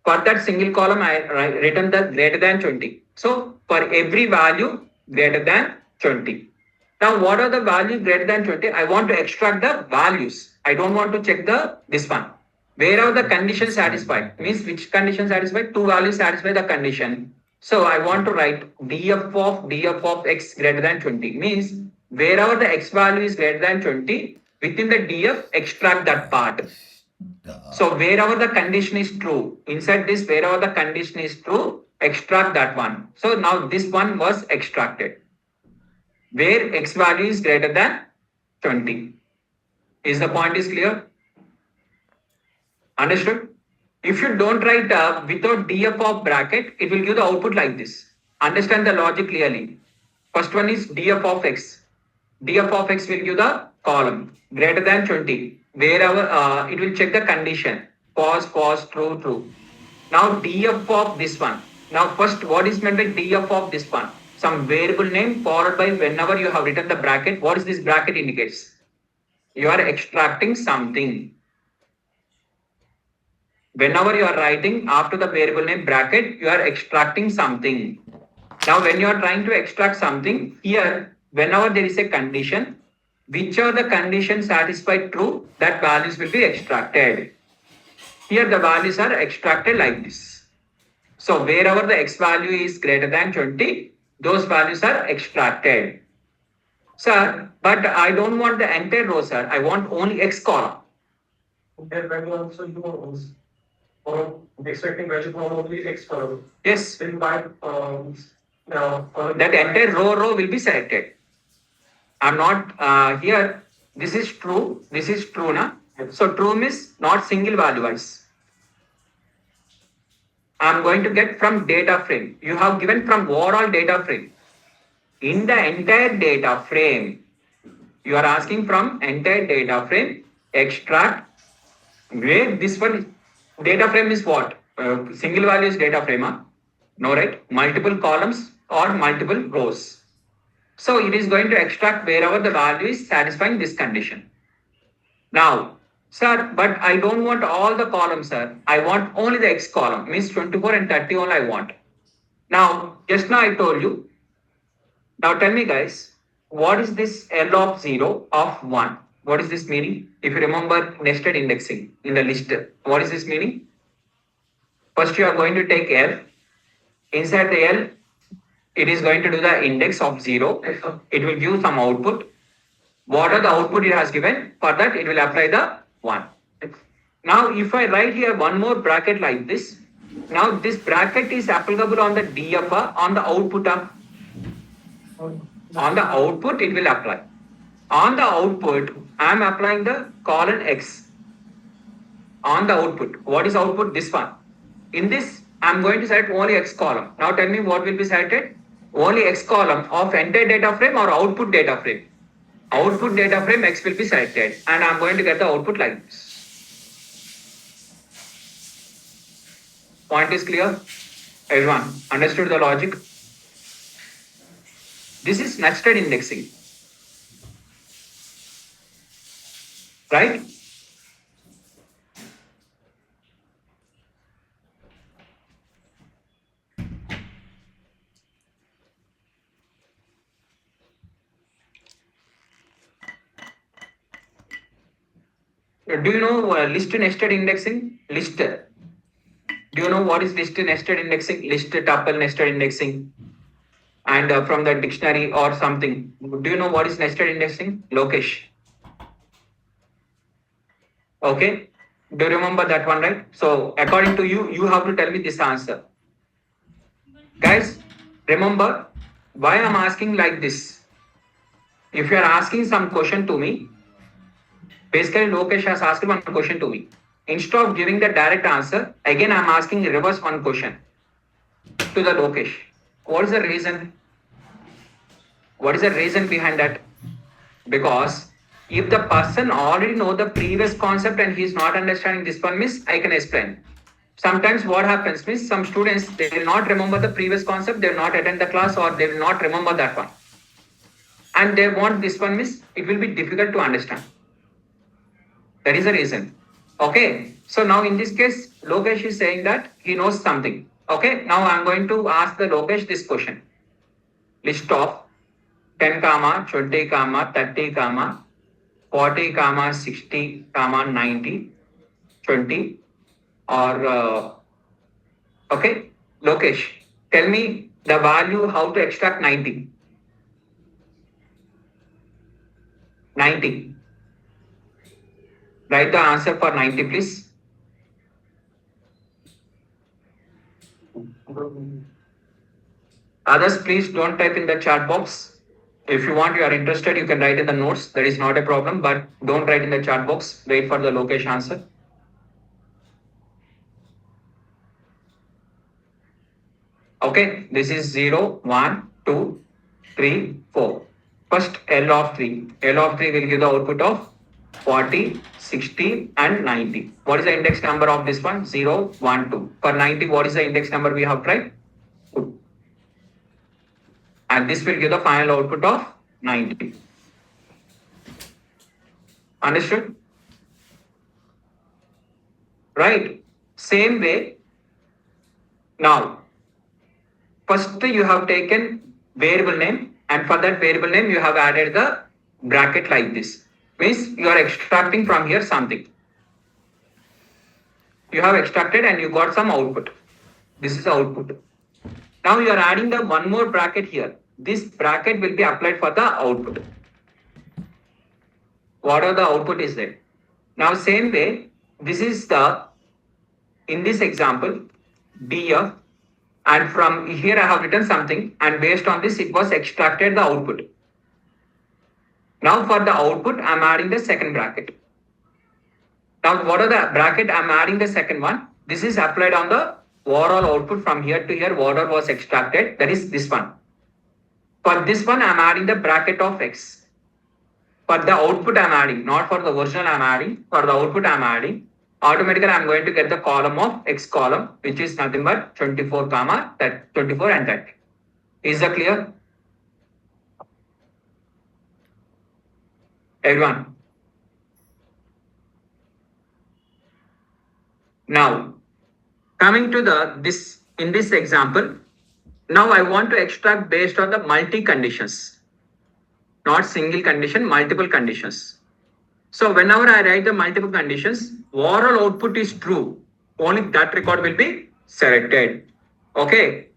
For that single column, I written the greater than 20. So, for every value greater than 20. Now, what are the values greater than 20? I want to extract the values. I don't want to check this one. Wherever the condition satisfied, means which condition satisfied? Two values satisfy the condition. So, I want to write df of x greater than 20. Means wherever the x value is greater than 20, within the df, extract that part. So wherever the condition is true, inside this, wherever the condition is true, extract that one. So now this one was extracted. Where x value is greater than 20. Is the point is clear? Understood? If you don't write without df of bracket, it will give the output like this. Understand the logic clearly. First one is df of x. df of x will give the column greater than 20. Wherever it will check the condition. Pause, pause, true, true. Now df of this one. Now first, what is meant by df of this one? Some variable name followed by whenever you have written the bracket. What is this bracket indicates? You are extracting something. Whenever you are writing after the variable name bracket, you are extracting something. Now when you are trying to extract something, here whenever there is a condition, whichever the condition satisfied true, that values will be extracted. Here the values are extracted like this. So wherever the x value is greater than 20, those values are extracted. Sir, but I don't want the entire row, sir. I want only x column. That value also you want or expecting value from only x column. Yes. Then by now That entire row will be selected. I'm not here. This is true. This is true, na? So true means not single value wise. I'm going to get from data frame. You have given from overall data frame. In the entire data frame, you are asking from entire data frame, extract, where this one, data frame is what? Single value is data frame, huh? No, right? Multiple columns or multiple rows. So it is going to extract wherever the value is satisfying this condition. Now, sir, but I don't want all the columns, sir. I want only the x column, means 24 and 30 all I want. Now, just now I told you. Now tell me, guys, what is this L of 0 of 1? What is this meaning? If you remember nested indexing in the list, what is this meaning? First, you are going to take L. Inside the L, it is going to do the index of 0. It will give some output. What are the output it has given? For that, it will apply the 1. Now, if I write here one more bracket like this, now this bracket is applicable on the DFA, on the output. On the output, it will apply. On the output, I am applying the colon X. On the output. What is output? This one. In this, I am going to select only X column. Now tell me what will be selected? Only X column of entire data frame or output data frame. Output data frame X will be selected and I am going to get the output like this. Point is clear? Everyone understood the logic? This is nested indexing. Right? Do you know list nested indexing? List. Do you know what is list nested indexing? List tuple nested indexing. And from the dictionary or something. Do you know what is nested indexing? Lokesh. Okay. Do you remember that one, right? So according to you, you have to tell me this answer. Guys, remember why I'm asking like this. If you are asking some question to me, basically Lokesh has asked one question to me. Instead of giving the direct answer, again I'm asking reverse one question to the Lokesh. What is the reason? What is the reason behind that? Because if the person already know the previous concept and he is not understanding this one, means I can explain. Sometimes what happens means some students, they will not remember the previous concept, they will not attend the class or they will not remember that one. And they want this one, means it will be difficult to understand. That is the reason. Okay. So now in this case, Lokesh is saying that he knows something. Okay. Now I'm going to ask the Lokesh this question. List of 10, 20, 30, 40, 60, 90, 20 or okay. Lokesh, tell me the value how to extract 90. 90. Write the answer for 90, please. Others, please don't type in the chat box. If you want, you are interested, you can write in the notes. That is not a problem, but don't write in the chat box. Wait for the Lokesh answer. Okay, this is 0, 1, 2, 3, 4. First, L of 3. L of 3 will give the output of 40, 60 and 90. What is the index number of this one? 0, 1, 2. For 90, what is the index number we have tried? 2. And this will give the final output of 90. Understood? Right. Same way. Now, first you have taken variable name and for that variable name you have added the bracket like this. Means you are extracting from here something. You have extracted and you got some output. This is the output. Now you are adding the one more bracket here. This bracket will be applied for the output. Whatever the output is there. Now same way, this is the, in this example, df, and from here I have written something, and based on this it was extracted the output. Now for the output I am adding the second bracket. Now what are the bracket I am adding the second one? This is applied on the overall output from here to here, whatever was extracted, that is this one. For this one I am adding the bracket of x. For the output I am adding, not for the original I am adding, for the output I am adding. Automatically I am going to get the column of x column, which is nothing but 24 comma that 24 and that. Is that clear? Everyone. Now, coming to this in this example, now I want to extract based on the multi conditions, not single condition, multiple conditions. So whenever I write the multiple conditions, overall output is true. Only that record will be selected. Okay.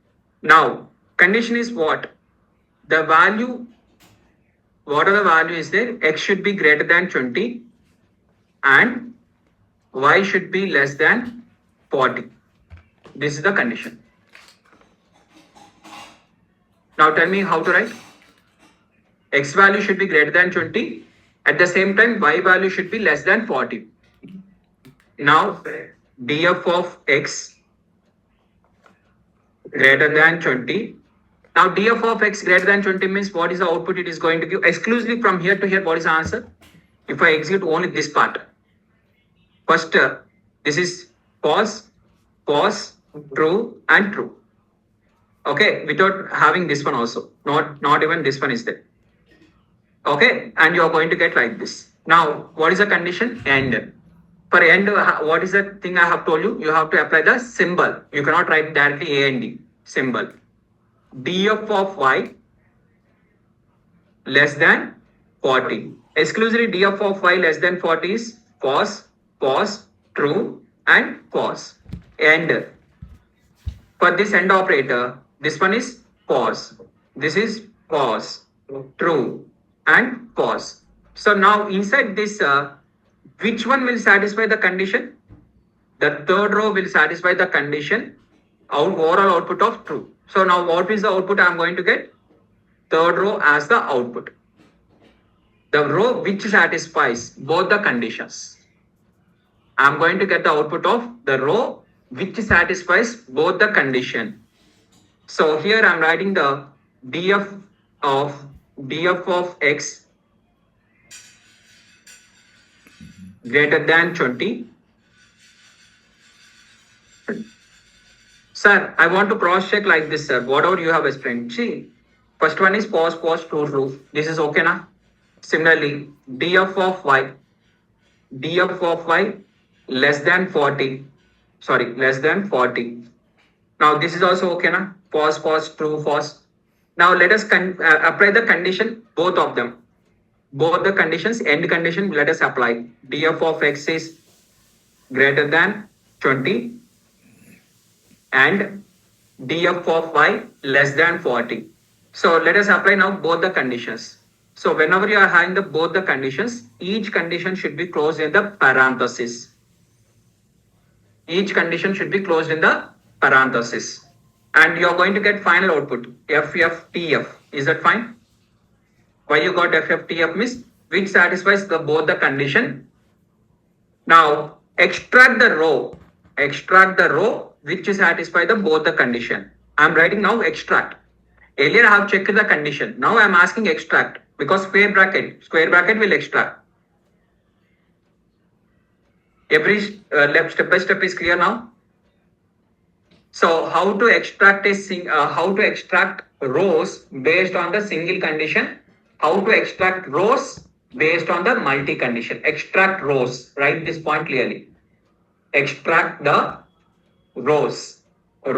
Now, condition is what? The value, whatever the value is there, x should be greater than 20 and y should be less than 40. This is the condition. Now tell me how to write. X value should be greater than 20. At the same time, y value should be less than 40. Now, df of x greater than 20. Now, df of x greater than 20 means what is the output it is going to give? Exclusively from here to here, what is the answer? If I execute only this part. First, this is false, false, true, and true. Okay, without having this one also. Not even this one is there. Okay, and you are going to get like this. Now, what is the condition? End. For end, what is the thing I have told you? You have to apply the symbol. You cannot write directly and symbol. df of y less than 40. Exclusively df of y less than 40 is false, false, true, and false. And for this AND operator, this one is false. This is false, true, and false. So now inside this, which one will satisfy the condition? The third row will satisfy the condition, overall output of true. So now what is the output I am going to get? Third row as the output. The row which satisfies both the conditions. I am going to get the output of the row which satisfies both the condition. So here I am writing the df of x greater than 20. Sir, I want to cross check like this, sir. Whatever you have explained. See, first one is false, false, true, true. This is okay now. Similarly, df of y less than 40. Sorry, less than 40. Now this is also okay now. False, false, true, false. Now let us apply the condition, both of them. Both the conditions, end condition, let us apply. df of x is greater than 20 and df of y less than 40. So let us apply now both the conditions. So whenever you are having both the conditions, each condition should be closed in the parenthesis. Each condition should be closed in the parenthesis. And you are going to get final output, FFTF. Is that fine? Why you got FFTF means which satisfies both the condition. Now extract the row which satisfies both the condition. I am writing now extract. Earlier I have checked the condition. Now I am asking extract because square bracket will extract. Every step by step is clear now. So how to extract rows based on the single condition? How to extract rows based on the multi condition? Extract rows. Write this point clearly. Extract the rows. You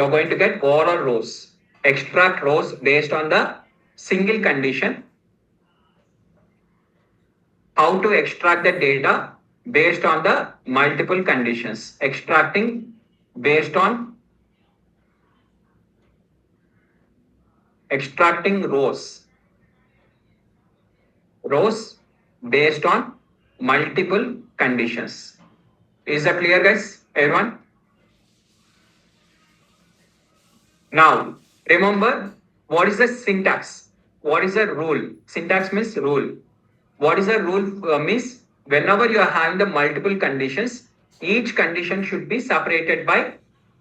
are going to get overall rows. Extract rows based on the single condition. How to extract the data based on the multiple conditions. Extracting based on extracting rows. Rows based on multiple conditions. Is that clear, guys? Everyone? Now, remember what is the syntax? What is the rule? Syntax means rule. What is the rule means whenever you are having the multiple conditions, each condition should be separated by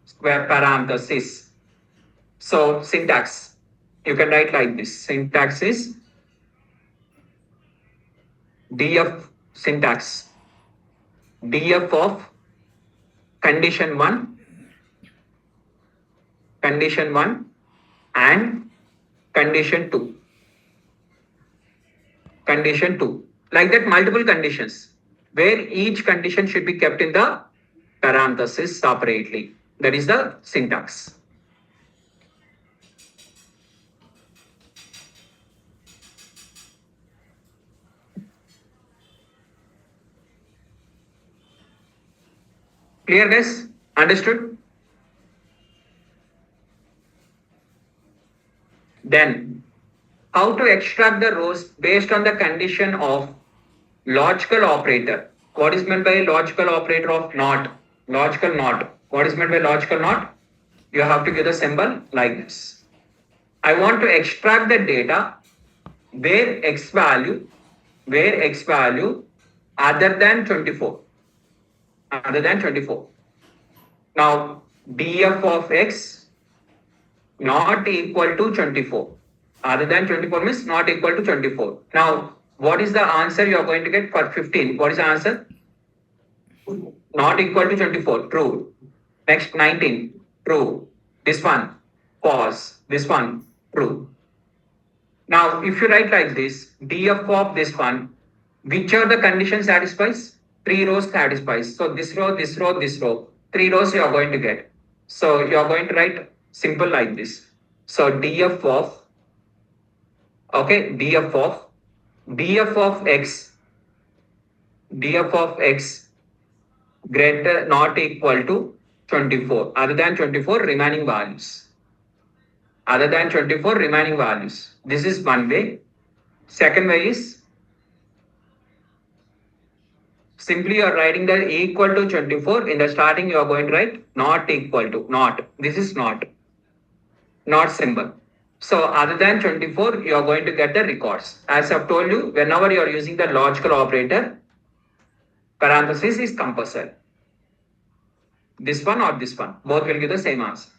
square parenthesis. So syntax, you can write like this. Syntax is df syntax. df of condition 1, condition 1 and condition 2. Condition 2. Like that, multiple conditions where each condition should be kept in the parenthesis separately. That is the syntax. Clear, guys? Understood? Then, how to extract the rows based on the condition of logical operator. What is meant by logical operator of not? Logical not. What is meant by logical not? You have to give the symbol like this. I want to extract the data where x value other than 24. Other than 24. Now, df of x not equal to 24. Other than 24 means not equal to 24. Now, what is the answer you are going to get for 15? What is the answer? Not equal to 24. True. Next, 19. True. This one. Pause. This one. True. Now, if you write like this, df of this one, which are the condition satisfies? 3 rows satisfies. So this row, this row, this row. 3 rows you are going to get. So you are going to write simple like this. So df of, okay, df of x greater not equal to 24. Other than 24 remaining values. Other than 24 remaining values. This is one way. Second way is simply you are writing the equal to 24. In the starting you are going to write not equal to, not. This is not symbol. So other than 24 you are going to get the records. As I've told you, whenever you are using the logical operator, parenthesis is compulsory. This one or this one, both will give the same answer.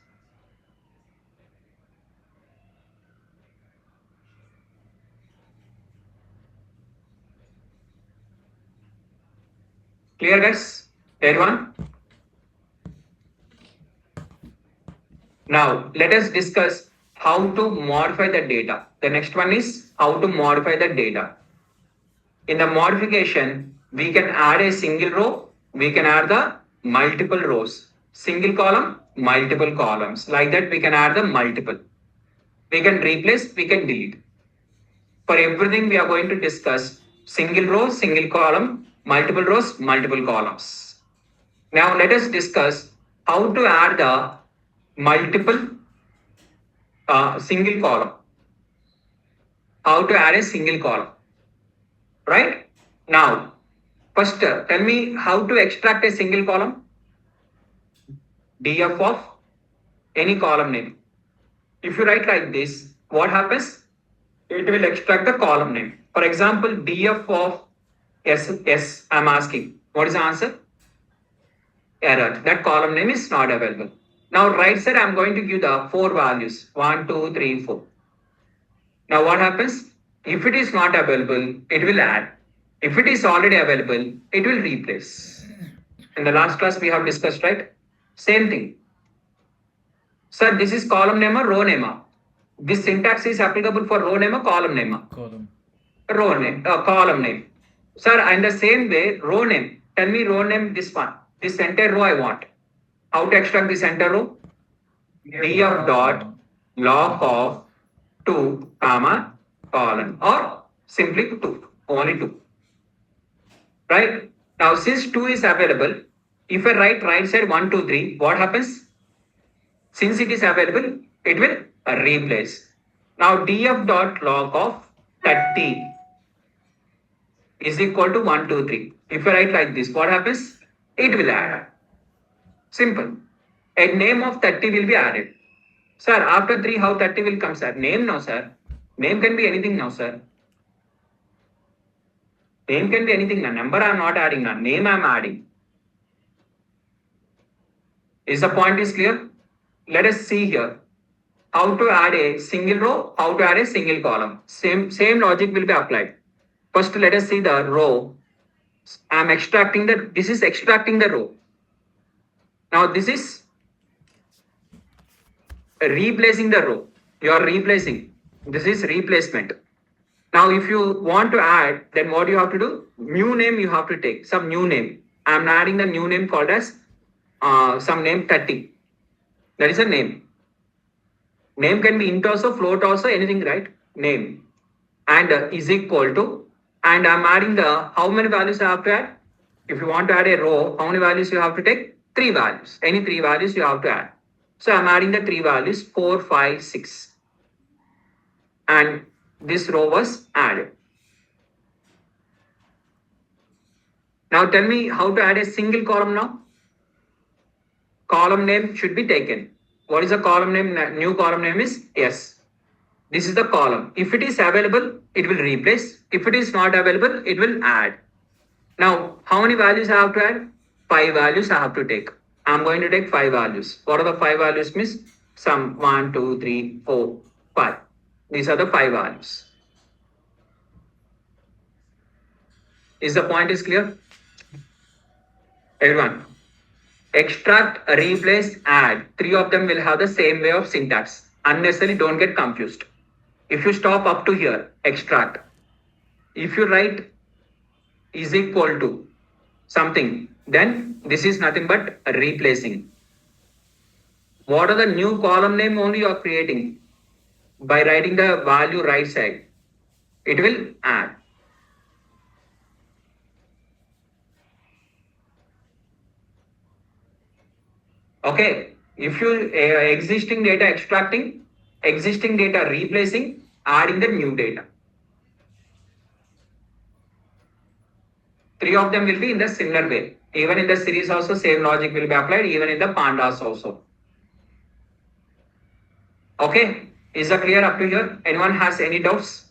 Clear, guys? Everyone? Now, let us discuss how to modify the data. The next one is how to modify the data. In the modification, we can add a single row, we can add the multiple rows. Single column, multiple columns. Like that, we can add the multiple. We can replace, we can delete. For everything, we are going to discuss single row, single column, multiple rows, multiple columns. Now, let us discuss how to add the multiple single column. How to add a single column. Right? Now, first tell me how to extract a single column. df of any column name. If you write like this, what happens? It will extract the column name. For example, df of S, I'm asking. What is the answer? Error. That column name is not available. Now, right side, I'm going to give the 4 values. 1, 2, 3, 4. Now, what happens? If it is not available, it will add. If it is already available, it will replace. In the last class, we have discussed, right? Same thing. Sir, this is column name or row name? This syntax is applicable for row name or column name? Column. Row name, column name. Sir, in the same way, row name. Tell me row name, this one. This entire row I want. How to extract this entire row? df dot log of 2, comma, colon, or simply 2, only 2. Right? Now, since 2 is available, If I write right side 1, 2, 3, what happens? Since it is available, it will replace. Now df dot log of 30 is equal to 1, 2, 3. If I write like this, what happens? It will add. Simple. A name of 30 will be added. Sir, after 3, how 30 will come, sir? Name now, sir. Name can be anything now, sir. Name can be anything now. Number I am not adding now. Name I am adding. Is the point is clear? Let us see here. How to add a single row, how to add a single column. Same logic will be applied. First, let us see the row. This is extracting the row. Now this is replacing the row. You are replacing. This is replacement. Now if you want to add, then what you have to do? New name you have to take. Some new name. I am adding the new name called as some name 30. That is a name. Name can be int also, float also, anything, right? Name. And is equal to, and I'm adding the, how many values I have to add? If you want to add a row, how many values you have to take? 3 values. Any 3 values you have to add. So I'm adding the 3 values, 4, 5, 6. And this row was added. Now tell me how to add a single column now. Column name should be taken. What is the column name? New column name is S. This is the column. If it is available, it will replace. If it is not available, it will add. Now, how many values I have to add? 5 values I have to take. I'm going to take 5 values. What are the 5 values, miss? Some 1, 2, 3, 4, 5. These are the 5 values. Is the point is clear? Everyone. Extract, replace, add. 3 of them will have the same way of syntax. Unnecessarily don't get confused. If you stop up to here, extract. If you write is equal to something, then this is nothing but replacing. What are the new column name only you are creating? By writing the value right side, it will add. Okay, if you existing data extracting, existing data replacing, adding the new data. 3 of them will be in the similar way. Even in the series also same logic will be applied, even in the pandas also. Okay, is that clear up to here? Anyone has any doubts?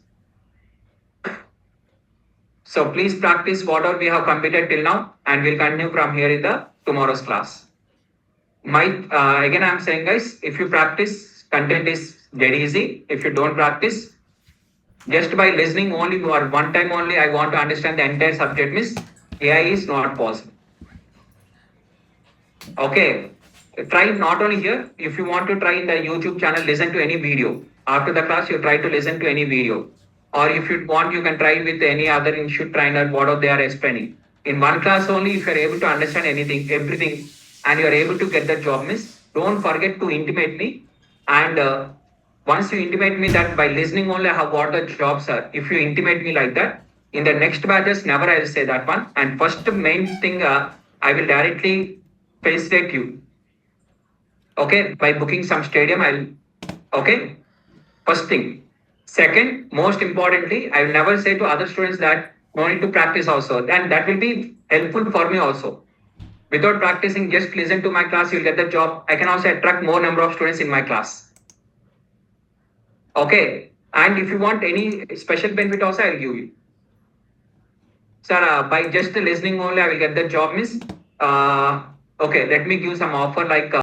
So please practice whatever we have completed till now, and we'll continue from here in the tomorrow's class. Again I'm saying, guys, if you practice, content is very easy. If you don't practice, just by listening only or one time only, I want to understand the entire subject, means AI is not possible. Okay, try not only here. If you want to try in the YouTube channel, listen to any video. After the class, you try to listen to any video. Or if you want, you can try with any other institute trainer, whatever they are explaining. In one class only, if you are able to understand anything, everything, and you are able to get the job, miss, don't forget to intimate me. And once you intimate me that by listening only I have got the job, sir. If you intimate me like that, in the next batches, never I will say that one. And first main thing, I will directly facilitate you. Okay, by booking some stadium, okay, first thing. Second, most importantly, I will never say to other students that no need to practice also. And that will be helpful for me also. Without practicing, just listen to my class, you'll get the job. I can also attract more number of students in my class. Okay, and if you want any special benefit also, I'll give you. Sir, by just listening only, I will get the job, miss. Okay, let me give some offer like